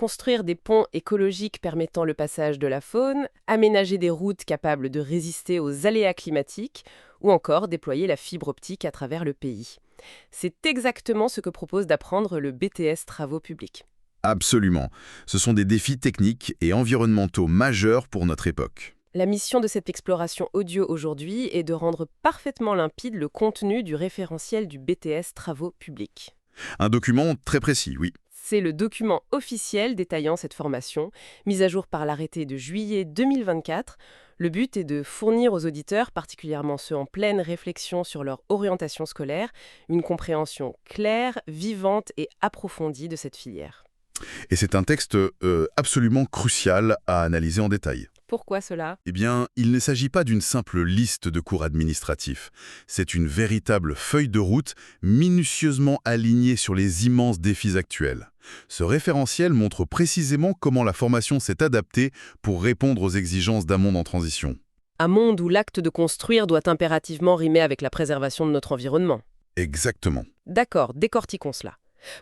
construire des ponts écologiques permettant le passage de la faune, aménager des routes capables de résister aux aléas climatiques, ou encore déployer la fibre optique à travers le pays. C'est exactement ce que propose d'apprendre le BTS Travaux publics. Absolument. Ce sont des défis techniques et environnementaux majeurs pour notre époque. La mission de cette exploration audio aujourd'hui est de rendre parfaitement limpide le contenu du référentiel du BTS Travaux publics. Un document très précis, oui. C'est le document officiel détaillant cette formation, mis à jour par l'arrêté de juillet 2024. Le but est de fournir aux auditeurs, particulièrement ceux en pleine réflexion sur leur orientation scolaire, une compréhension claire, vivante et approfondie de cette filière. Et c'est un texte absolument crucial à analyser en détail. Pourquoi cela ? Eh bien, il ne s'agit pas d'une simple liste de cours administratifs. C'est une véritable feuille de route minutieusement alignée sur les immenses défis actuels. Ce référentiel montre précisément comment la formation s'est adaptée pour répondre aux exigences d'un monde en transition. Un monde où l'acte de construire doit impérativement rimer avec la préservation de notre environnement. Exactement. D'accord, décortiquons cela.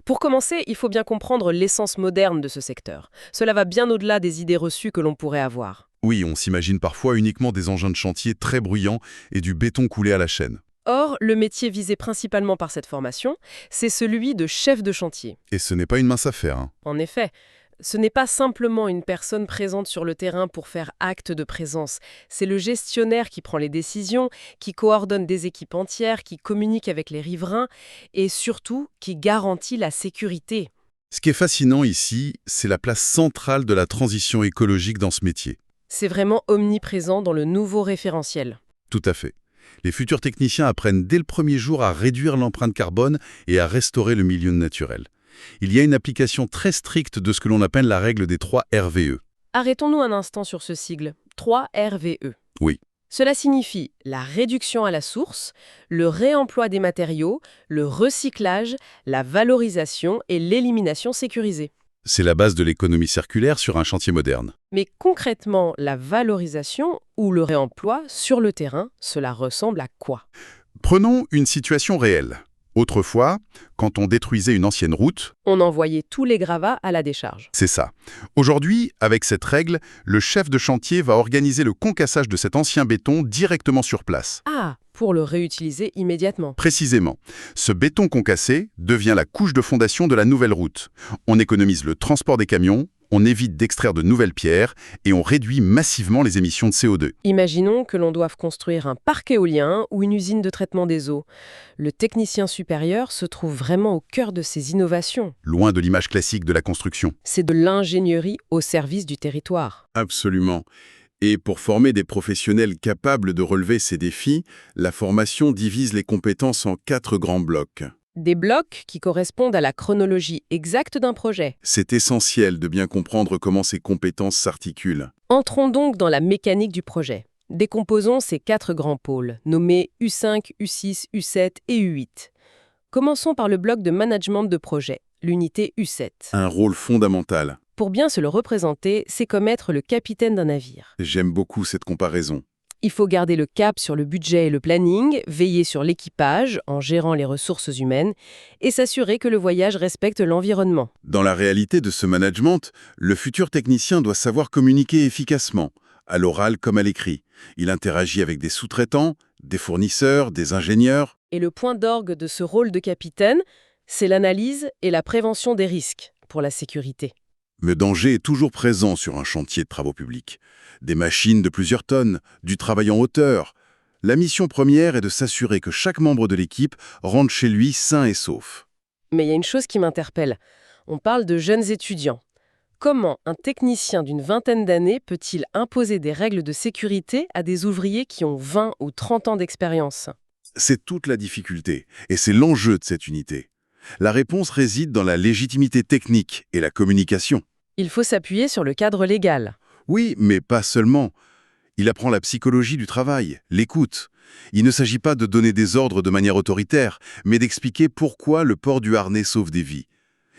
Pour commencer, il faut bien comprendre l'essence moderne de ce secteur. Cela va bien au-delà des idées reçues que l'on pourrait avoir. Oui, on s'imagine parfois uniquement des engins de chantier très bruyants et du béton coulé à la chaîne. Or, le métier visé principalement par cette formation, c'est celui de chef de chantier. Et ce n'est pas une mince affaire, hein. En effet, ce n'est pas simplement une personne présente sur le terrain pour faire acte de présence. C'est le gestionnaire qui prend les décisions, qui coordonne des équipes entières, qui communique avec les riverains et surtout qui garantit la sécurité. Ce qui est fascinant ici, c'est la place centrale de la transition écologique dans ce métier. C'est vraiment omniprésent dans le nouveau référentiel. Tout à fait. Les futurs techniciens apprennent dès le premier jour à réduire l'empreinte carbone et à restaurer le milieu naturel. Il y a une application très stricte de ce que l'on appelle la règle des 3 RVE. Arrêtons-nous un instant sur ce sigle, 3 RVE. Oui. Cela signifie la réduction à la source, le réemploi des matériaux, le recyclage, la valorisation et l'élimination sécurisée. C'est la base de l'économie circulaire sur un chantier moderne. Mais concrètement, la valorisation ou le réemploi sur le terrain, cela ressemble à quoi ? Prenons une situation réelle. Autrefois, quand on détruisait une ancienne route, On envoyait tous les gravats à la décharge. c'est ça. Aujourd'hui, avec cette règle, le chef de chantier va organiser le concassage de cet ancien béton directement sur place. Ah, pour le réutiliser immédiatement. Précisément, ce béton concassé devient la couche de fondation de la nouvelle route. On économise le transport des camions, on évite d'extraire de nouvelles pierres et on réduit massivement les émissions de CO2. Imaginons que l'on doive construire un parc éolien ou une usine de traitement des eaux. Le technicien supérieur se trouve vraiment au cœur de ces innovations. Loin de l'image classique de la construction. C'est de l'ingénierie au service du territoire. Absolument. Et pour former des professionnels capables de relever ces défis, la formation divise les compétences en 4 grands blocs. Des blocs qui correspondent à la chronologie exacte d'un projet. C'est essentiel de bien comprendre comment ces compétences s'articulent. Entrons donc dans la mécanique du projet. Décomposons ces 4 grands pôles, nommés U5, U6, U7 et U8. Commençons par le bloc de management de projet, l'unité U7. Un rôle fondamental. Pour bien se le représenter, c'est comme être le capitaine d'un navire. J'aime beaucoup cette comparaison. Il faut garder le cap sur le budget et le planning, veiller sur l'équipage en gérant les ressources humaines et s'assurer que le voyage respecte l'environnement. Dans la réalité de ce management, le futur technicien doit savoir communiquer efficacement, à l'oral comme à l'écrit. Il interagit avec des sous-traitants, des fournisseurs, des ingénieurs. Et le point d'orgue de ce rôle de capitaine, c'est l'analyse et la prévention des risques pour la sécurité. Le danger est toujours présent sur un chantier de travaux publics. Des machines de plusieurs tonnes, du travail en hauteur. La mission première est de s'assurer que chaque membre de l'équipe rentre chez lui sain et sauf. Mais il y a une chose qui m'interpelle. On parle de jeunes étudiants. Comment un technicien d'une vingtaine d'années peut-il imposer des règles de sécurité à des ouvriers qui ont 20 ou 30 ans d'expérience ? C'est toute la difficulté, et c'est l'enjeu de cette unité. La réponse réside dans la légitimité technique et la communication. Il faut s'appuyer sur le cadre légal. Oui, mais pas seulement. Il apprend la psychologie du travail, l'écoute. Il ne s'agit pas de donner des ordres de manière autoritaire, mais d'expliquer pourquoi le port du harnais sauve des vies.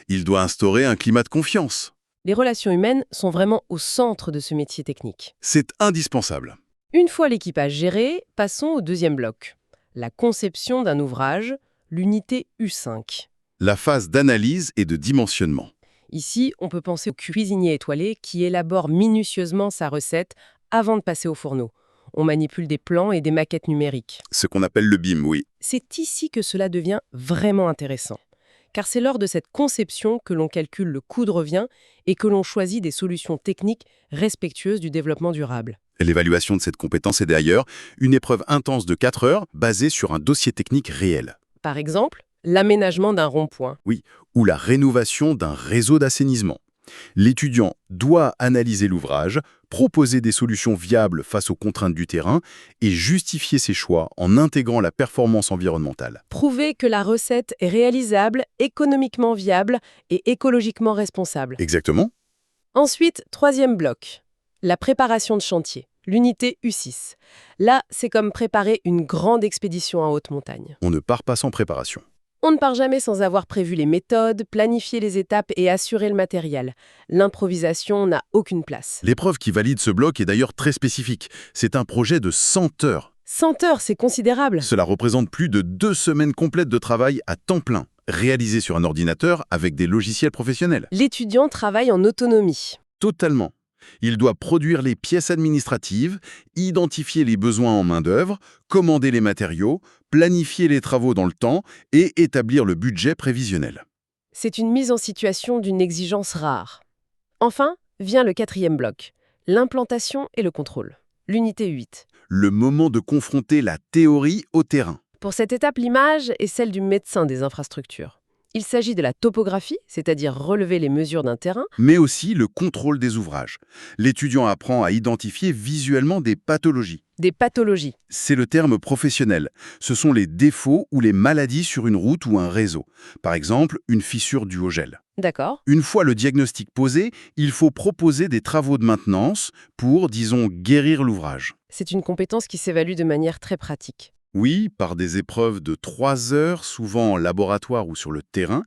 Il doit instaurer un climat de confiance. Les relations humaines sont vraiment au centre de ce métier technique. C'est indispensable. Une fois l'équipage géré, passons au deuxième bloc. La conception d'un ouvrage, l'unité U5. La phase d'analyse et de dimensionnement. Ici, on peut penser au cuisinier étoilé qui élabore minutieusement sa recette avant de passer au fourneau. On manipule des plans et des maquettes numériques. Ce qu'on appelle le BIM, oui. C'est ici que cela devient vraiment intéressant. Car c'est lors de cette conception que l'on calcule le coût de revient et que l'on choisit des solutions techniques respectueuses du développement durable. L'évaluation de cette compétence est d'ailleurs une épreuve intense de 4 heures basée sur un dossier technique réel. Par exemple, l'aménagement d'un rond-point. Oui, ou la rénovation d'un réseau d'assainissement. L'étudiant doit analyser l'ouvrage, proposer des solutions viables face aux contraintes du terrain et justifier ses choix en intégrant la performance environnementale. Prouver que la recette est réalisable, économiquement viable et écologiquement responsable. Exactement. Ensuite, troisième bloc, la préparation de chantier, l'unité U6. Là, c'est comme préparer une grande expédition en haute montagne. On ne part pas sans préparation. On ne part jamais sans avoir prévu les méthodes, planifié les étapes et assuré le matériel. L'improvisation n'a aucune place. L'épreuve qui valide ce bloc est d'ailleurs très spécifique. C'est un projet de 100 heures. 100 heures, c'est considérable. Cela représente plus de 2 semaines complètes de travail à temps plein, réalisé sur un ordinateur avec des logiciels professionnels. L'étudiant travaille en autonomie. Totalement. Il doit produire les pièces administratives, identifier les besoins en main-d'œuvre, commander les matériaux, planifier les travaux dans le temps et établir le budget prévisionnel. C'est une mise en situation d'une exigence rare. Enfin, vient le quatrième bloc, l'implantation et le contrôle. L'unité 8. Le moment de confronter la théorie au terrain. Pour cette étape, l'image est celle du médecin des infrastructures. Il s'agit de la topographie, c'est-à-dire relever les mesures d'un terrain, Mais aussi le contrôle des ouvrages. L'étudiant apprend à identifier visuellement des pathologies. des pathologies. C'est le terme professionnel. Ce sont les défauts ou les maladies sur une route ou un réseau. Par exemple, une fissure due au gel. D'accord. Une fois le diagnostic posé, il faut proposer des travaux de maintenance pour, disons, guérir l'ouvrage. C'est une compétence qui s'évalue de manière très pratique. Oui, par des épreuves de 3 heures, souvent en laboratoire ou sur le terrain,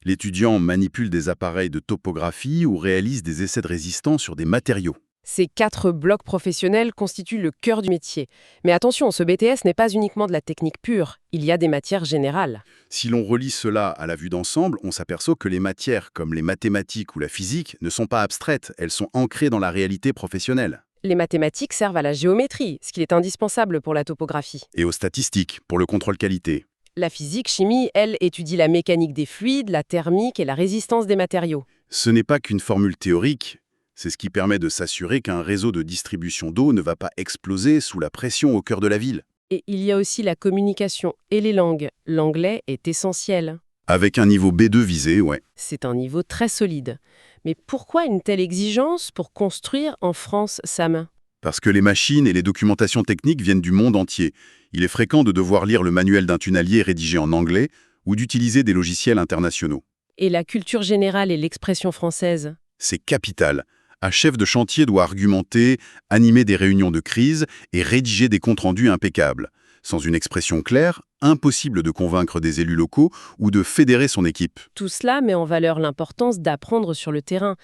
l'étudiant manipule des appareils de topographie ou réalise des essais de résistance sur des matériaux. Ces 4 blocs professionnels constituent le cœur du métier. Mais attention, ce BTS n'est pas uniquement de la technique pure, il y a des matières générales. Si l'on relie cela à la vue d'ensemble, on s'aperçoit que les matières comme les mathématiques ou la physique ne sont pas abstraites, elles sont ancrées dans la réalité professionnelle. Les mathématiques servent à la géométrie, ce qui est indispensable pour la topographie. Et aux statistiques, pour le contrôle qualité. La physique-chimie, elle, étudie la mécanique des fluides, la thermique et la résistance des matériaux. Ce n'est pas qu'une formule théorique, c'est ce qui permet de s'assurer qu'un réseau de distribution d'eau ne va pas exploser sous la pression au cœur de la ville. Et il y a aussi la communication et les langues. L'anglais est essentiel. Avec un niveau B2 visé, ouais. C'est un niveau très solide. Mais pourquoi une telle exigence pour construire en France, Sam ? Parce que les machines et les documentations techniques viennent du monde entier. Il est fréquent de devoir lire le manuel d'un tunnelier rédigé en anglais ou d'utiliser des logiciels internationaux. Et la culture générale et l'expression française ? C'est capital. Un chef de chantier doit argumenter, animer des réunions de crise et rédiger des comptes rendus impeccables. Sans une expression claire, impossible de convaincre des élus locaux ou de fédérer son équipe. Tout cela met en valeur l'importance d'apprendre sur le terrain.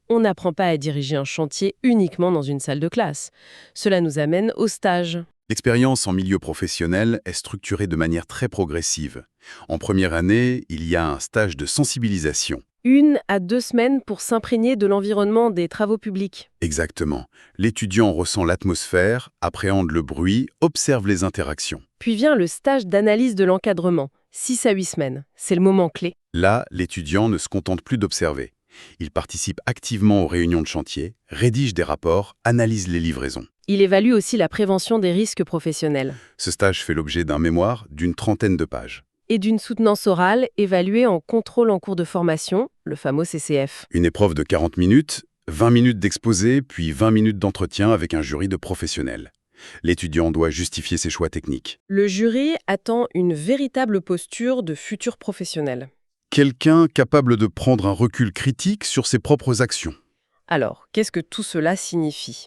On n'apprend pas à diriger un chantier uniquement dans une salle de classe. Cela nous amène au stage. L'expérience en milieu professionnel est structurée de manière très progressive. En première année, il y a un stage de sensibilisation. 1 à 2 semaines pour s'imprégner de l'environnement des travaux publics. Exactement. L'étudiant ressent l'atmosphère, appréhende le bruit, observe les interactions. Puis vient le stage d'analyse de l'encadrement, 6 à 8 semaines. C'est le moment clé. Là, l'étudiant ne se contente plus d'observer. Il participe activement aux réunions de chantier, rédige des rapports, analyse les livraisons. Il évalue aussi la prévention des risques professionnels Ce stage fait l'objet d'un mémoire d'une 30aine de pages. et d'une soutenance orale évaluée en contrôle en cours de formation, le fameux CCF. Une épreuve de 40 minutes, 20 minutes d'exposé, puis 20 minutes d'entretien avec un jury de professionnels. L'étudiant doit justifier ses choix techniques. Le jury attend une véritable posture de futur professionnel. Quelqu'un capable de prendre un recul critique sur ses propres actions. Alors, qu'est-ce que tout cela signifie ?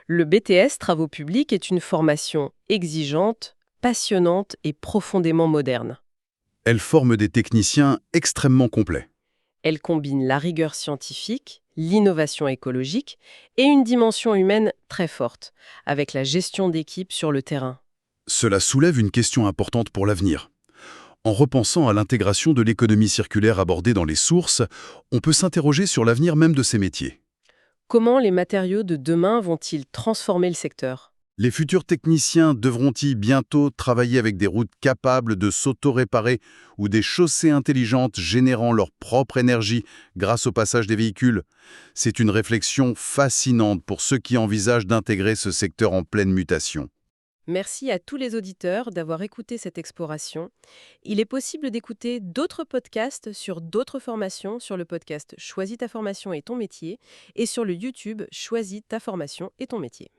Le BTS Travaux publics est une formation exigeante, passionnante et profondément moderne. Elle forme des techniciens extrêmement complets. Elle combine la rigueur scientifique, l'innovation écologique et une dimension humaine très forte, avec la gestion d'équipe sur le terrain. Cela soulève une question importante pour l'avenir. En repensant à l'intégration de l'économie circulaire abordée dans les sources, on peut s'interroger sur l'avenir même de ces métiers. Comment les matériaux de demain vont-ils transformer le secteur? Les futurs techniciens devront-ils bientôt travailler avec des routes capables de s'auto-réparer ou des chaussées intelligentes générant leur propre énergie grâce au passage des véhicules? C'est une réflexion fascinante pour ceux qui envisagent d'intégrer ce secteur en pleine mutation. Merci à tous les auditeurs d'avoir écouté cette exploration. Il est possible d'écouter d'autres podcasts sur d'autres formations sur le podcast Choisis ta formation et ton métier et sur le YouTube Choisis ta formation et ton métier.